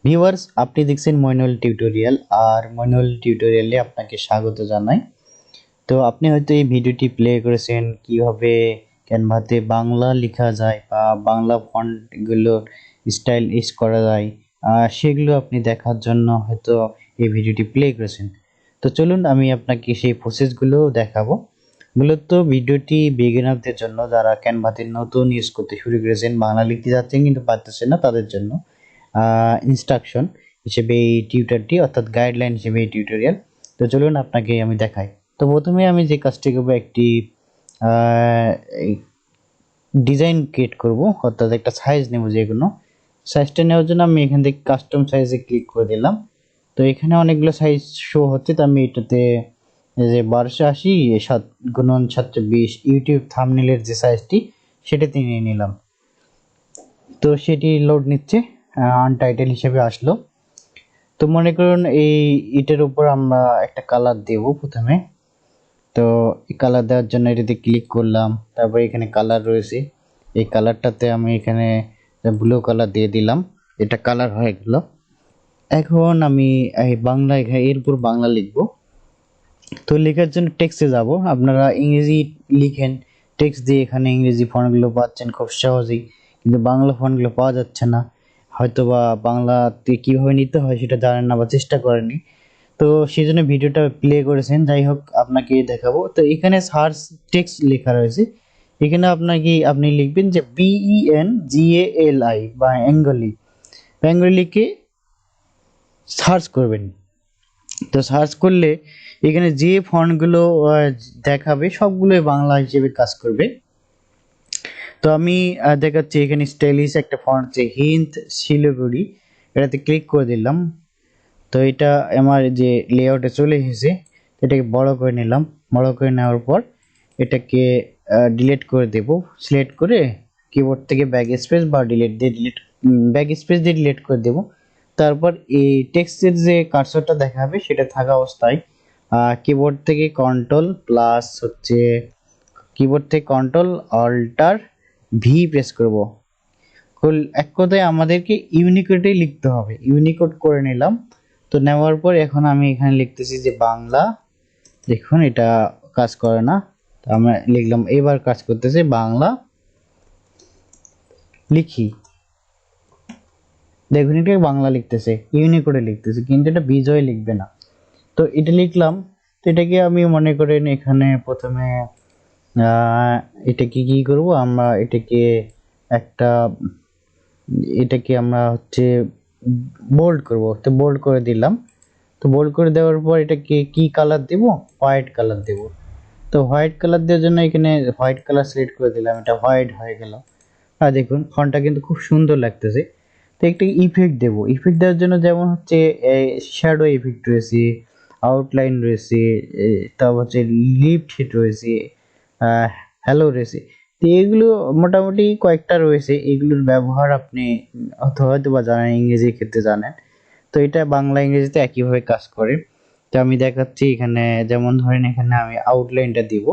Viewers, আপনি দেখছেন Moinul tutorial. আর মইনুল টিউটোরিয়ালে আপনাকে স্বাগত জানাই। তো আপনি হয়তো এই ভিডিওটি প্লে করেছেন কিভাবে ক্যানভাতে বাংলা লেখা যায় বা বাংলা ফন্টগুলো স্টাইলিশ করা যায়, সেগুলো আপনি দেখার জন্য হয়তো এই ভিডিওটি প্লে করেছেন। তো চলুন আমি আপনাকে সেই প্রসেসগুলো দেখাবো। মূলত ভিডিওটি বিগিনারদের জন্য, যারা ক্যানভাতে নতুন ইউজ করতে শুরু করেছেন, বাংলা লিখতে যাচ্ছেন কিন্তু পারতেছেন না, তাদের জন্য ইনস্ট্রাকশন হিসেবে এই টিউটারটি, অর্থাৎ গাইডলাইন হিসেবে এই টিউটোরিয়াল। তো চলুন আপনাকে আমি দেখাই। তো প্রথমে আমি যে কাজটি করবো, একটি ডিজাইন ক্রিয়েট করব, অর্থাৎ একটা সাইজ নেব। যে কোনো সাইজটা নেওয়ার জন্য আমি এখান থেকে কাস্টম সাইজে ক্লিক করে দিলাম। তো এখানে অনেকগুলো সাইজ শো হচ্ছে, তো আমি এটাতে যে 1280 7x720 ইউটিউব থাম্বনেলের যে সাইজটি, সেটাতে নিয়ে নিলাম। তো সেটি লোড নিচ্ছে, আনটাইটেল হিসেবে আসলো। তো মনে করুন এটার উপর আমরা একটা কালার দেব প্রথমে। তো এই কালার দেওয়ার জন্য এটাতে ক্লিক করলাম, তারপর এখানে কালার রয়েছে, এই কালারটাতে আমি এখানে ব্লু কালার দিয়ে দিলাম। এটা কালার হয়ে গেল। এখন আমি এই বাংলা এর উপর বাংলা লিখব। তো লেখার জন্য টেক্সটে যাব। আপনারা ইংরেজি লিখেন টেক্সট দিয়ে, এখানে ইংরেজি ফন্টগুলো পাচ্ছেন খুব সহজেই, কিন্তু বাংলা ফন্টগুলো পাওয়া যাচ্ছে না। হয়তোবা বাংলাতে কীভাবে নিতে হয় সেটা জানেন না বা চেষ্টা করেননি, তো সেই জন্য ভিডিওটা প্লে করেছেন। যাই হোক, আপনাকে দেখাবো। তো এখানে সার্চ টেক্সট লেখা রয়েছে, এখানে আপনি লিখবেন যে BENGALI বা বেঙ্গলি লিখে সার্চ করবেন। তো সার্চ করলে এখানে যে ফন্টগুলো দেখাবে সবগুলোই বাংলা হিসেবে কাজ করবে। তো আমি দেখাচ্ছি, এখানে স্টাইলিশ একটা ফন্ট আছে, হিন্দ শিলিগুড়ি, এটাতে ক্লিক করে দিলাম। তো এটা আমার যে লেআউটে চলে এসেছে, এটাকে বড় করে নিলাম। বড় করে নেওয়ার পর এটাকে ডিলিট করে দেব। সিলেক্ট করে কিবোর্ড থেকে ব্যাক স্পেস বা ব্যাক স্পেস দিয়ে ডিলিট করে দেব। তারপর এই টেক্সটের যে কার্সরটা দেখাবে সেটা থাকা অবস্থায় কিবোর্ড থেকে কন্ট্রোল অল্টার ভি প্রেস করব। এক কথায় আমাদেরকে ইউনিকোডেই লিখতে হবে। ইউনিকোড করে নিলাম। তো নেওয়ার পর এখন আমি এখানে লিখতেছি যে বাংলা। দেখুন এটা কাজ করে না, তো আমরা লিখলাম। এবার কাজ করতেছে, বাংলা লিখি। দেখুন এটা বাংলা লিখতেছে, ইউনিকোডে লিখতেছে, কিন্তু এটা বিজয় লিখবে না। তো এটা লিখলাম। তো এটাকে আমি মনে করেন এখানে প্রথমে এটাকে কি করব, আমরা একটা এটাকে আমরা বোল্ড করব। তো বোল্ড করে দিলাম। তো বোল্ড করে দেওয়ার পর এটাকে কি কালার দেব? হোয়াইট কালার দেব। তো হোয়াইট কালার দেওয়ার জন্য এখানে হোয়াইট কালার সিলেক্ট করে দিলাম, এটা হোয়াইট হয়ে গেল। আর দেখুন ফন্টটা কিন্তু খুব সুন্দর লাগতেছে। তো একটা ইফেক্ট দেব। ইফেক্ট দেওয়ার জন্য যেমন শ্যাডো ইফেক্ট রয়েছে, আউটলাইন রয়েছে, তারপর লিফট হিট রয়েছে, হ্যালো রয়েছে। তো এগুলো মোটামুটি কয়েকটা রয়েছে, এগুলোর ব্যবহার আপনি হয়তো বা জানেন, ইংরেজির ক্ষেত্রে জানেন। তো এটা বাংলা ইংরেজিতে একইভাবে কাজ করে। তো আমি দেখাচ্ছি এখানে, যেমন ধরেন এখানে আমি আউটলাইনটা দিব।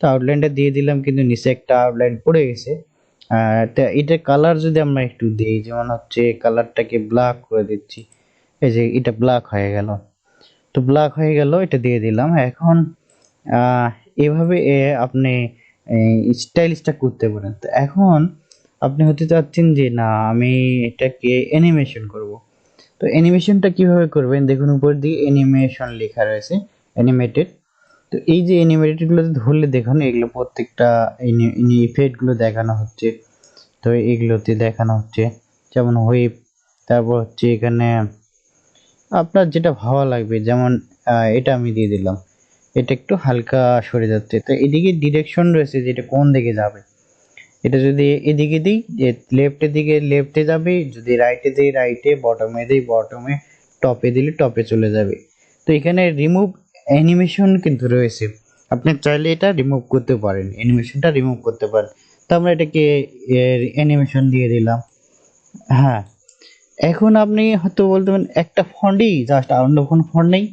তো আউটলাইনটা দিয়ে দিলাম, কিন্তু নিচে একটা আউটলাইন পড়ে গেছে। তা এটার কালার যদি আমরা একটু দিই, যেমন কালারটাকে ব্ল্যাক করে দিচ্ছি। এই যে এটা ব্ল্যাক হয়ে গেল। তো ব্ল্যাক হয়ে গেল, এটা দিয়ে দিলাম। এখন এভাবে আপনি স্টাইলিশটা করতে পারেন। তো এখন আপনি হতে চাচ্ছেন যে না, আমি এটাকে অ্যানিমেশন করব। তো অ্যানিমেশনটা কিভাবে করবেন, দেখুন উপর দিকে অ্যানিমেশন লেখা রয়েছে, অ্যানিমেটেড। তো এই যে অ্যানিমেটেড গুলোতে ধরলে দেখুন, এগুলো প্রত্যেকটা ইফেক্ট গুলো দেখানো হচ্ছে। তো এগুলোতে দেখানো হচ্ছে যেমন হুইপ, তারপর এখানে আপনার যেটা ভালো লাগবে, যেমন এটা আমি দিয়ে দিলাম। এটা একটু হালকা সরে যাচ্ছে। তো এদিকে ডিরেকশন রয়েছে, যেটা কোন দিকে যাবে। এটা যদি এদিকে দিই, লেফটের দিকে লেফটে যাবে, যদি রাইটে দিই রাইটে, বটমে দিই বটমে, টপে দিলে টপে চলে যাবে। তো এখানে রিমুভ অ্যানিমেশন কিন্তু রয়েছে, আপনি চাইলে এটা রিমুভ করতে পারেন, অ্যানিমেশনটা রিমুভ করতে পারেন। তো আমরা এটাকে অ্যানিমেশন দিয়ে দিলাম। হ্যাঁ, এখন আপনি হয়তো বলতে পারেন একটা ফন্টই জাস্ট, আর অন্য কোনো ফন্ট নেই।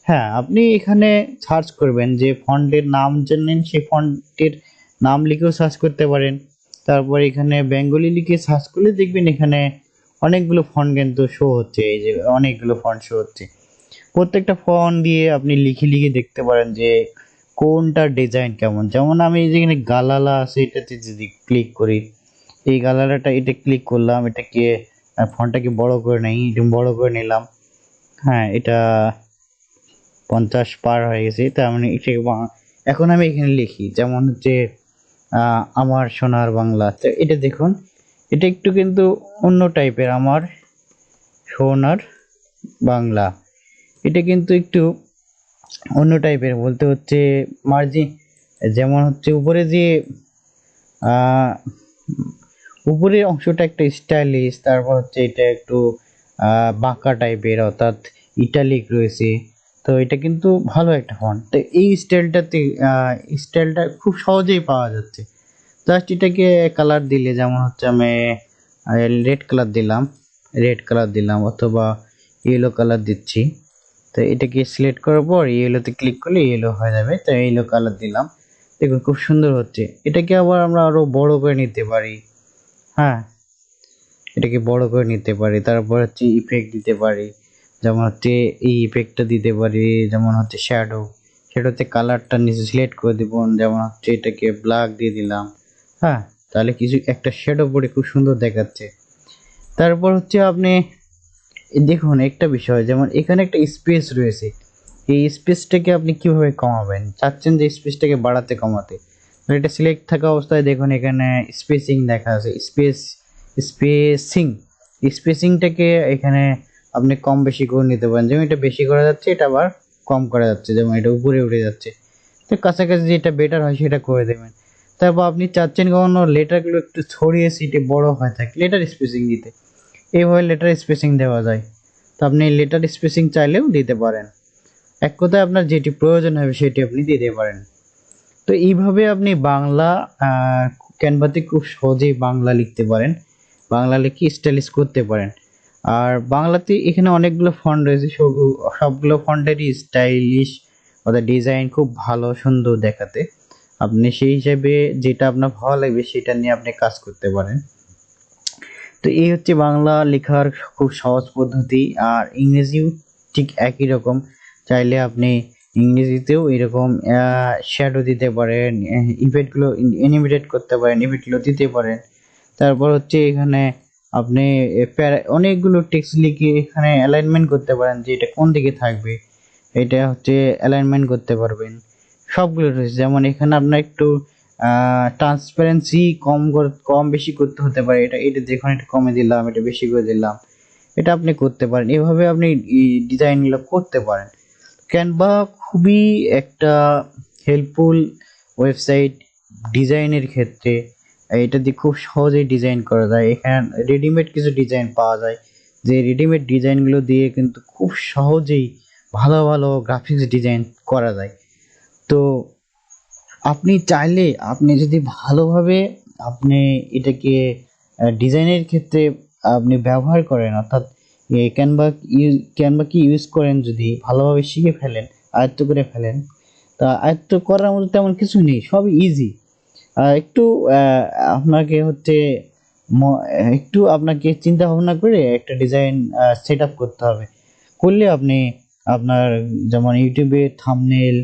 হ্যাঁ, আপনি এখানে সার্চ করবেন, যে ফন্টের নাম জানেন সেই ফন্টের নাম লিখেও সার্চ করতে পারেন। তারপর এখানে বেঙ্গলি লিখে সার্চ করলে দেখবেন এখানে অনেকগুলো ফন্ট কিন্তু শো হচ্ছে, এই যে অনেকগুলো ফন্ট শো হচ্ছে। প্রত্যেকটা ফন্ট দিয়ে আপনি লিখে লিখে দেখতে পারেন যে কোনটার ডিজাইন কেমন। যেমন আমি যেখানে গালালা আছে এটাতে যদি ক্লিক করি, এই গালালাটা এটা ক্লিক করলাম, এটাকে ফন্টটাকে বড় করে নেই, এটা বড় করে নিলাম। হ্যাঁ, এটা 50 পার হয়ে গেছে, তার মানে এখন আমি এখানে লিখি, যেমন হচ্ছে আমার সোনার বাংলা। তো এটা দেখুন, এটা একটু কিন্তু অন্য টাইপের, আমার সোনার বাংলা। এটা কিন্তু একটু অন্য টাইপের বলতে হচ্ছে মার্জিন, যেমন হচ্ছে উপরে যে আহ উপরের অংশটা একটা স্টাইলিশ, তারপর হচ্ছে এটা একটু বাঁকা টাইপের, অর্থাৎ ইটালিক রয়েছে। তো এটা কিন্তু ভালো একটা ফন্ট। তো এই স্টাইলটা খুব সহজেই পাওয়া যাচ্ছে। জাস্ট এটাকে কালার দিলে, যেমন হচ্ছে আমি রেড কালার দিলাম অথবা ইয়েলো কালার দিচ্ছি। তো এটাকে সিলেক্ট করার পর ইয়েলোতে ক্লিক করলে ইয়েলো হয়ে যাবে। তো ইয়েলো কালার দিলাম, দেখুন খুব সুন্দর হচ্ছে। এটাকে আবার আমরা আরো বড় করে নিতে পারি। হ্যাঁ, এটাকে বড় করে নিতে পারি। তারপর হচ্ছে ইফেক্ট দিতে পারি, যেমন হচ্ছে এই ইফেক্টটা দিতে পারি, যেমন হচ্ছে শ্যাডোতে কালারটা নিচে সিলেক্ট করে দিব, যেমন হচ্ছে এটাকে ব্ল্যাক দিয়ে দিলাম। হ্যাঁ, তাহলে কিছু একটা শ্যাডো পড়ে খুব সুন্দর দেখাচ্ছে। তারপর হচ্ছে আপনি দেখুন একটা বিষয়, যেমন এখানে একটা স্পেস রয়েছে, এই স্পেসটাকে আপনি কিভাবে কমাবেন, চাচ্ছেন যে স্পেসটাকে বাড়াতে কমাতে। তো এটা সিলেক্ট থাকা অবস্থায় দেখুন এখানে স্পেসিং দেখা আছে, স্পেসিং স্পেসিংটাকে এখানে আপনি কম বেশি করে নিতে পারেন। যেমন এটা বেশি করা যাচ্ছে, এটা আবার কম করা যাচ্ছে, যেমন এটা উপরে উঠে যাচ্ছে। তো কাছাকাছি যেটা বেটার হয় সেটা করে দেবেন। তারপর আপনি চাচ্ছেন কখনো লেটারগুলো একটু ছড়িয়ে সিটে বড় হয়ে থাকে, লেটার স্পেসিং দিতে, এইভাবে লেটার স্পেসিং দেওয়া যায়। তো আপনি লেটার স্পেসিং চাইলেও দিতে পারেন। এক কথায় আপনার যেটি প্রয়োজন হবে সেটি আপনি দিতে পারেন। তো এইভাবে আপনি বাংলা ক্যানভাতে খুব সহজেই বাংলা লিখতে পারেন, বাংলা লিখে স্টাইলিশ করতে পারেন। আর বাংলাতে এখানে অনেকগুলো ফন্ট রয়েছে, সবগুলো ফন্টেরই স্টাইলিশ অর্থাৎ ডিজাইন খুব ভালো সুন্দর দেখাতে। আপনি সেই হিসাবে যেটা আপনার ভালো লাগবে সেটা নিয়ে আপনি কাজ করতে পারেন। তো এই হচ্ছে বাংলা লেখার খুব সহজ পদ্ধতি। আর ইংরেজিও ঠিক একই রকম, চাইলে আপনি ইংরেজিতেও এরকম শ্যাডো দিতে পারেন, ইফেক্টগুলো অ্যানিমেট করতে পারেন, ইফেক্টগুলো দিতে পারেন। তারপর হচ্ছে এখানে আপনি অনেকগুলো টেক্সট লিখে এখানে অ্যালাইনমেন্ট করতে পারেন যে এটা কোন দিকে থাকবে, এটা হচ্ছে অ্যালাইনমেন্ট করতে পারবেন। সবগুলো রয়েছে, যেমন এখানে আপনার একটু ট্রান্সপারেন্সি কম বেশি করতে হতে পারে, এটা দেখুন, এটা কমে দিলাম, এটা বেশি করে দিলাম, এটা আপনি করতে পারেন। এভাবে আপনি ডিজাইনগুলো করতে পারেন। ক্যানভা খুবই একটা হেল্পফুল ওয়েবসাইট ডিজাইনের ক্ষেত্রে। এটা দিয়ে খুব সহজেই ডিজাইন করা যায়। এখানে রেডিমেড কিছু ডিজাইন পাওয়া যায়, যে রেডিমেড ডিজাইনগুলো দিয়ে কিন্তু খুব সহজেই ভালো ভালো গ্রাফিক্স ডিজাইন করা যায়। তো আপনি চাইলে আপনি যদি ভালোভাবে আপনি এটাকে ডিজাইনের ক্ষেত্রে আপনি ব্যবহার করেন, অর্থাৎ ক্যানভা কি ইউজ করেন, যদি ভালোভাবে শিখে ফেলেন, আয়ত্ত করে ফেলেন, তা আয়ত্ত করার মতো তেমন কিছু নেই, সবই ইজি। একটু আপনাকে হচ্ছে একটু আপনাকে চিন্তা ভাবনা করে একটা ডিজাইন সেট আপ করতে হবে। করলে আপনি আপনার যেমন ইউটিউবে থাম্বনেল,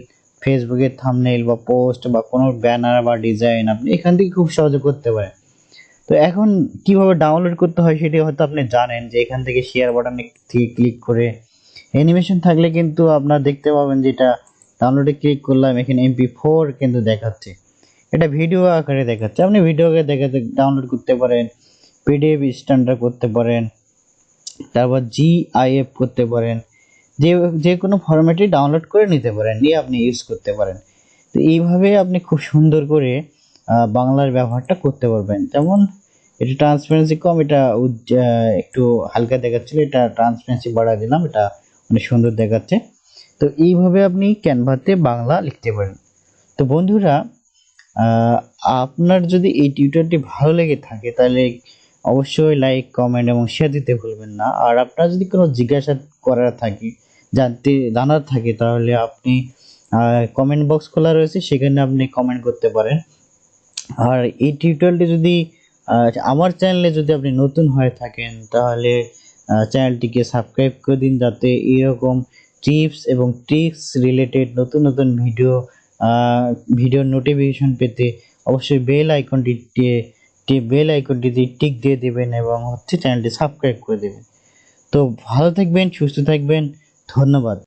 ফেসবুকের থাম্বনেল বা পোস্ট বা কোনো ব্যানার বা ডিজাইন আপনি এখান থেকে খুব সহজে করতে পারেন। তো এখন কিভাবে ডাউনলোড করতে হয় সেটি হয়তো আপনি জানেন, যে এখান থেকে শেয়ার বাটনে থেকে ক্লিক করে অ্যানিমেশন থাকলে কিন্তু আপনার দেখতে পাবেন যে এটা ডাউনলোডে ক্লিক করলাম, এখানে MP4 কিন্তু দেখাচ্ছে, এটা ভিডিও আকারে দেখাচ্ছে। আপনি ভিডিও আকারে দেখাতে ডাউনলোড করতে পারেন, PDF স্ট্যান্ডার্ড করতে পারেন, তারপর GIF করতে পারেন, যে যে কোনো ফরম্যাটে ডাউনলোড করে নিতে পারেন, নিয়ে আপনি ইউজ করতে পারেন। তো এইভাবে আপনি খুব সুন্দর করে বাংলার ব্যবহারটা করতে পারবেন। যেমন এটা ট্রান্সপারেন্সি কম, এটা একটু হালকা দেখাচ্ছিল, এটা ট্রান্সপারেন্সি বাড়ায় দিলাম, এটা অনেক সুন্দর দেখাচ্ছে। তো এইভাবে আপনি ক্যানভাতে বাংলা লিখতে পারেন। তো বন্ধুরা, আহ, আপনার যদি এই টিউটোরিয়ালটি ভালো লেগে থাকে তাহলে অবশ্যই লাইক, কমেন্ট এবং শেয়ার দিতে ভুলবেন না। আর আপনার যদি কোনো জিজ্ঞাসা করার থাকে, জানার থাকে, তাহলে আপনি কমেন্ট বক্স খোলা রয়েছে, সেখানে আপনি কমেন্ট করতে পারেন। আর এই টিউটোরিয়ালটি যদি আর আমার চ্যানেলে যদি আপনি নতুন হয়ে থাকেন তাহলে চ্যানেলটিকে সাবস্ক্রাইব করে দিন, যাতে এরকম টিপস এবং ট্রিক্স রিলেটেড নতুন নতুন ভিডিওর নোটিফিকেশন পেতে অবশ্যই বেল আইকনটিতে টিক দিয়ে দিবেন এবং চ্যানেলটি সাবস্ক্রাইব করে দেবেন। তো ভালো থাকবেন, সুস্থ থাকবেন, ধন্যবাদ।